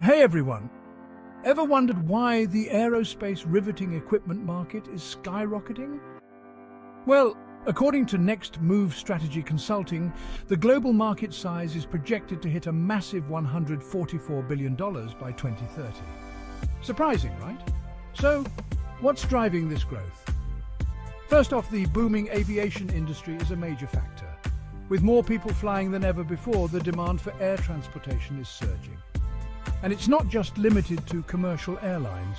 Hey everyone! Ever wondered why the aerospace riveting equipment market is skyrocketing? Well, according to Next Move Strategy Consulting, the global market size is projected to hit a massive $144 billion by 2030. Surprising, right? So, what's driving this growth? First off, the booming aviation industry is a major factor. With more people flying than ever before, the demand for air transportation is surging. And it's not just limited to commercial airlines.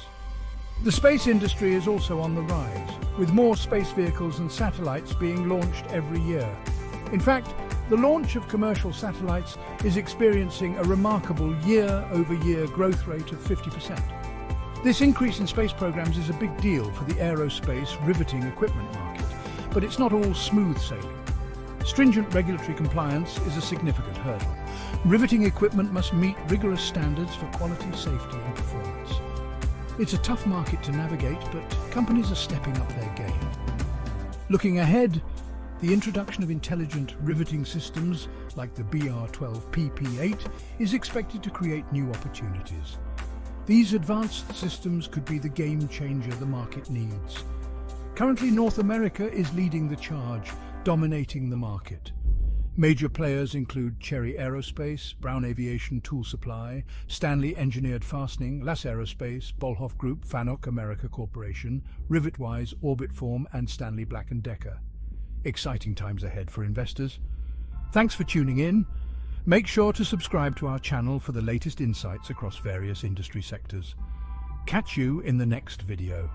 The space industry is also on the rise, with more space vehicles and satellites being launched every year. In fact, the launch of commercial satellites is experiencing a remarkable year-over-year growth rate of 50%. This increase in space programs is a big deal for the aerospace riveting equipment market, but it's not all smooth sailing. Stringent regulatory compliance is a significant hurdle. Riveting equipment must meet rigorous standards for quality, safety and performance. It's a tough market to navigate, but companies are stepping up their game. Looking ahead, the introduction of intelligent riveting systems like the BR12PP8 is expected to create new opportunities. These advanced systems could be the game changer the market needs. Currently, North America is leading the charge, dominating the market. Major players include Cherry Aerospace, Brown Aviation Tool Supply, Stanley Engineered Fastening, LAS Aerospace, Bolhoff Group, Fanuc America Corporation, Rivetwise, Orbitform and Stanley Black & Decker. Exciting times ahead for investors. Thanks for tuning in. Make sure to subscribe to our channel for the latest insights across various industry sectors. Catch you in the next video.